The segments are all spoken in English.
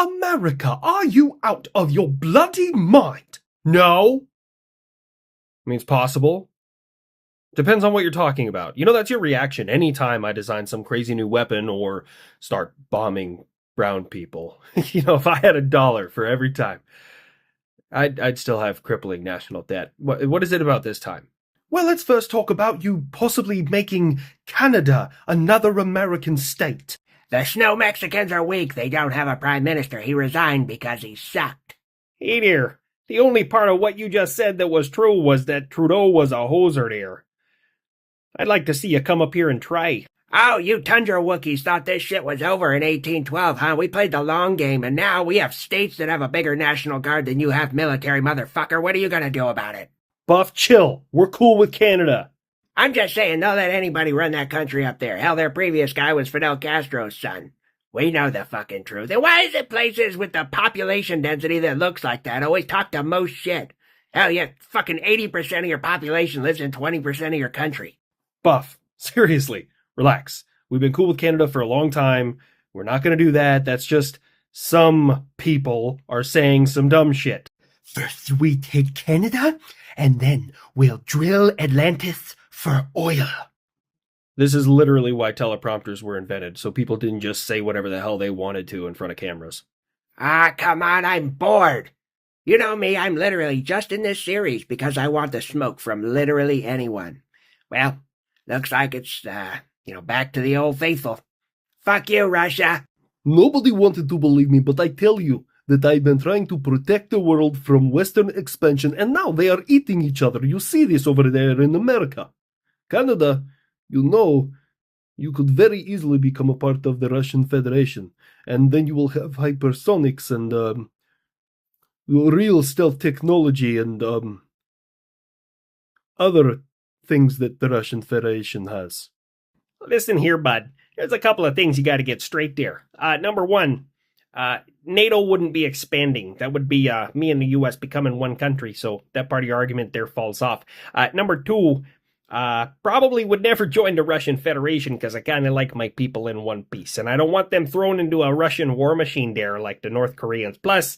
America, are you out of your bloody mind? No? I mean, it's possible. Depends on what you're talking about. You know, that's your reaction anytime I design some crazy new weapon or start bombing brown people. You know, if I had $1 for every time, I'd still have crippling national debt. What is it about this time? Well, let's first talk about you possibly making Canada another American state. The snow Mexicans are weak. They don't have a prime minister. He resigned because he sucked. Hey dear, the only part of what you just said that was true was that Trudeau was a hoser dear. I'd like to see you come up here and try. Oh, you Tundra Wookiees thought this shit was over in 1812, huh? We played the long game, and now we have states that have a bigger National Guard than you have military, motherfucker. What are you gonna do about it? Buff, chill. We're cool with Canada. I'm just saying, don't let anybody run that country up there. Hell, their previous guy was Fidel Castro's son. We know the fucking truth. And why is it places with the population density that looks like that always talk the most shit? Hell, yeah, fucking 80% of your population lives in 20% of your country. Buff, seriously, relax. We've been cool with Canada for a long time. We're not going to do that. That's just some people are saying some dumb shit. First we take Canada, and then we'll drill Atlantis for oil. This is literally why teleprompters were invented, so people didn't just say whatever the hell they wanted to in front of cameras. Ah, come on, I'm bored. You know me, I'm literally just in this series because I want the smoke from literally anyone. Well, looks like it's, back to the old faithful. Fuck you, Russia. Nobody wanted to believe me, but I tell you that I've been trying to protect the world from Western expansion, and now they are eating each other. You see this over there in America. Canada, you know, you could very easily become a part of the Russian Federation, and then you will have hypersonics and real stealth technology and other things that the Russian Federation has. Listen here, bud. There's a couple of things you got to get straight there. Number one, NATO wouldn't be expanding. That would be me and the U.S. becoming one country, so that part of your argument there falls off. Number two, probably would never join the Russian Federation because I kind of like my people in one piece, and I don't want them thrown into a Russian war machine there like the North Koreans. Plus,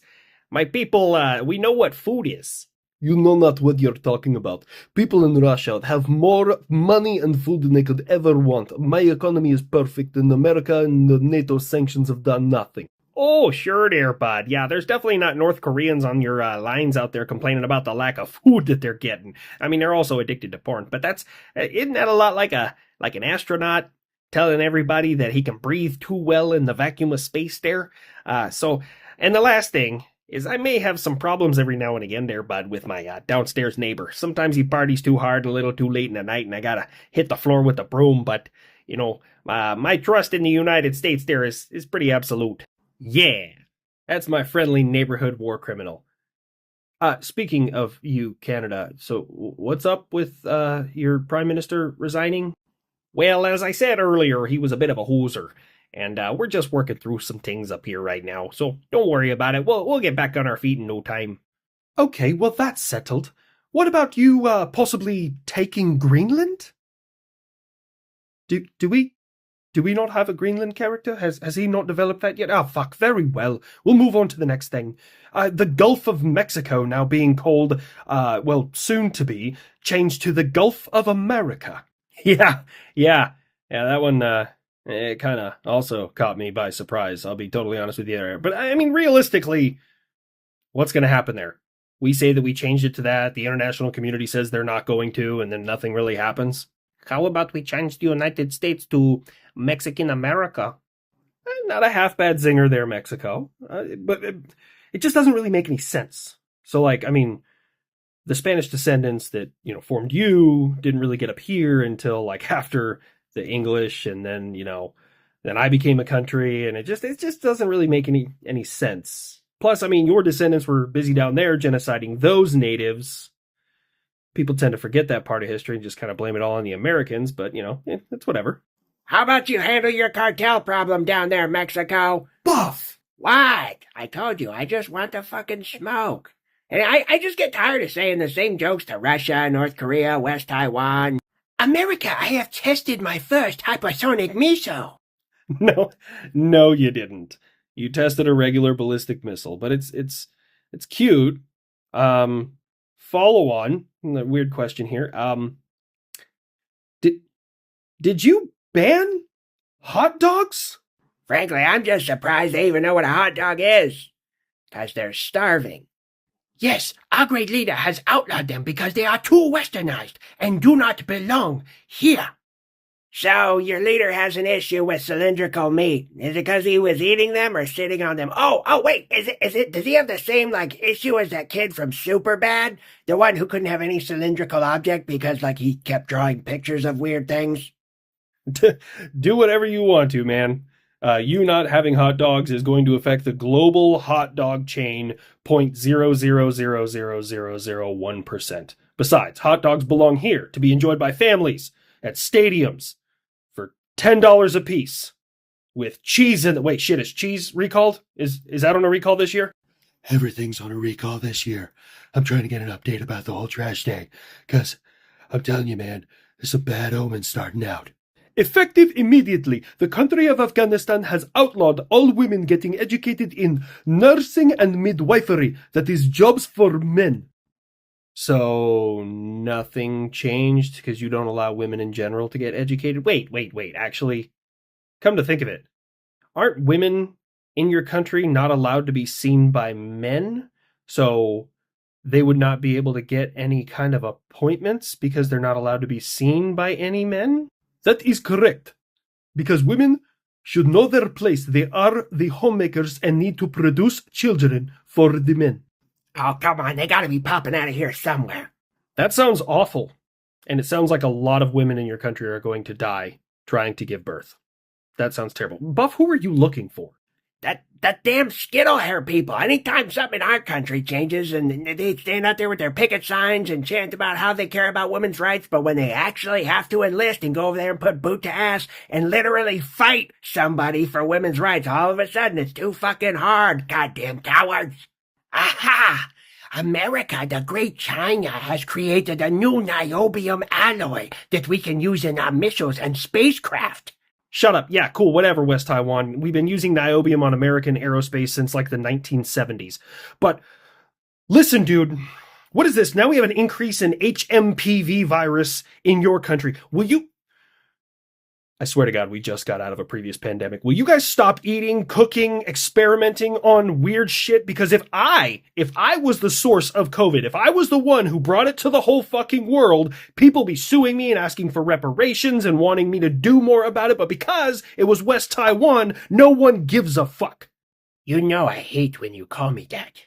my people, we know what food is. You know not what you're talking about. People in Russia have more money and food than they could ever want. My economy is perfect in America, and the NATO sanctions have done nothing. Oh, sure there, bud. Yeah, there's definitely not North Koreans on your lines out there complaining about the lack of food that they're getting. I mean, they're also addicted to porn, but isn't that a lot like an astronaut telling everybody that he can breathe too well in the vacuum of space there? And the last thing is I may have some problems every now and again there, bud, with my downstairs neighbor. Sometimes he parties too hard, a little too late in the night, and I gotta hit the floor with a broom, but, my trust in the United States there is pretty absolute. Yeah, that's my friendly neighborhood war criminal. Speaking of you, Canada, so what's up with your prime minister resigning? Well, as I said earlier, he was a bit of a hoser, and we're just working through some things up here right now, so don't worry about it. We'll get back on our feet in no time. Okay, well that's settled. What about you possibly taking Greenland? Do we not have a Greenland character? Has he not developed that yet? Oh, fuck, very well. We'll move on to the next thing. The Gulf of Mexico now being called, soon to be, changed to the Gulf of America. Yeah, that one, it kind of also caught me by surprise, I'll be totally honest with you there. But, I mean, realistically, what's going to happen there? We say that we changed it to that, the international community says they're not going to, and then nothing really happens. How about we change the United States to Mexican America? Not a half-bad zinger there, Mexico. But it just doesn't really make any sense. So, the Spanish descendants that, formed you didn't really get up here until, after the English, and then, then I became a country, and it just doesn't really make any sense. Plus, your descendants were busy down there genociding those natives. People tend to forget that part of history and just kind of blame it all on the Americans, but, it's whatever. How about you handle your cartel problem down there, Mexico? Buff! What? I told you, I just want the fucking smoke. And I just get tired of saying the same jokes to Russia, North Korea, West Taiwan. America, I have tested my first hypersonic missile. No, you didn't. You tested a regular ballistic missile, but it's cute. Follow on, weird question here. Did you ban hot dogs? Frankly, I'm just surprised they even know what a hot dog is. 'Cause they're starving. Yes, our great leader has outlawed them because they are too westernized and do not belong here. So, your leader has an issue with cylindrical meat. Is it because he was eating them or sitting on them? Oh, wait, does he have the same, issue as that kid from Superbad? The one who couldn't have any cylindrical object because, he kept drawing pictures of weird things? Do whatever you want to, man. You not having hot dogs is going to affect the global hot dog chain 0.0000001%. Besides, hot dogs belong here to be enjoyed by families at stadiums for $10 a piece with cheese in the... Wait, shit, is cheese recalled? Is that on a recall this year? Everything's on a recall this year. I'm trying to get an update about the whole trash day, because I'm telling you, man, there's a bad omen starting out. Effective immediately, the country of Afghanistan has outlawed all women getting educated in nursing and midwifery, that is jobs for men. So nothing changed because you don't allow women in general to get educated? Wait, actually, come to think of it, aren't women in your country not allowed to be seen by men? So they would not be able to get any kind of appointments because they're not allowed to be seen by any men? That is correct, because women should know their place. They are the homemakers and need to produce children for the men. Oh, come on, they gotta be popping out of here somewhere. That sounds awful, and it sounds like a lot of women in your country are going to die trying to give birth. That sounds terrible. Buff, who are you looking for? That damn Skittle hair people. Anytime something in our country changes and they stand out there with their picket signs and chant about how they care about women's rights, but when they actually have to enlist and go over there and put boot to ass and literally fight somebody for women's rights, all of a sudden it's too fucking hard. Goddamn cowards. Aha! America, the great China, has created a new niobium alloy that we can use in our missiles and spacecraft. Shut up. Yeah, cool, whatever, West Taiwan. We've been using niobium on American aerospace since the 1970s. But listen, dude, what is this? Now we have an increase in HMPV virus in your country. Will you... I swear to God, we just got out of a previous pandemic. Will you guys stop eating, cooking, experimenting on weird shit? Because if I was the source of COVID, if I was the one who brought it to the whole fucking world, people be suing me and asking for reparations and wanting me to do more about it. But because it was West Taiwan, no one gives a fuck. You know I hate when you call me that.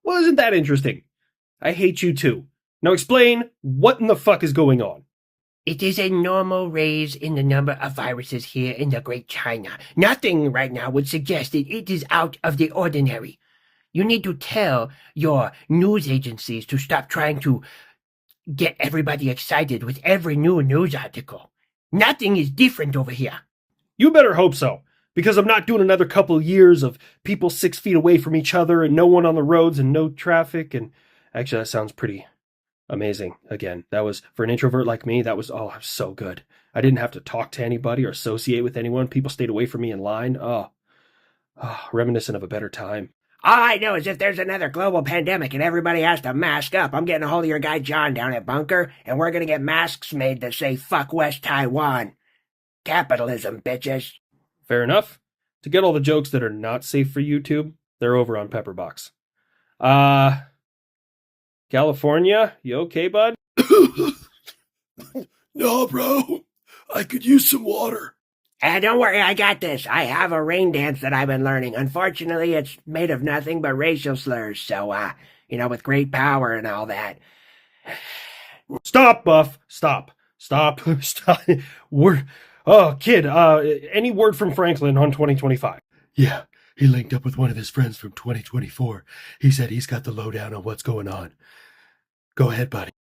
Well, isn't that interesting? I hate you too. Now explain what in the fuck is going on. It is a normal raise in the number of viruses here in the Great China. Nothing right now would suggest that it is out of the ordinary. You need to tell your news agencies to stop trying to get everybody excited with every new news article. Nothing is different over here. You better hope so, because I'm not doing another couple years of people 6 feet away from each other and no one on the roads and no traffic. And actually, that sounds pretty amazing. Again, that was, for an introvert like me, that was so good. I didn't have to talk to anybody or associate with anyone. People stayed away from me in line. Reminiscent of a better time. All I know is if there's another global pandemic and everybody has to mask up, I'm getting a hold of your guy John down at Bunker, and we're gonna get masks made that say fuck West Taiwan. Capitalism, bitches. Fair enough. To get all the jokes that are not safe for YouTube, they're over on Pepperbox. California, you okay, bud? No, bro. I could use some water. Don't worry, I got this. I have a rain dance that I've been learning. Unfortunately, it's made of nothing but racial slurs, so, with great power and all that. Stop, Buff. Stop. Kid, any word from Franklin on 2025? Yeah, he linked up with one of his friends from 2024. He said he's got the lowdown on what's going on. Go ahead, buddy.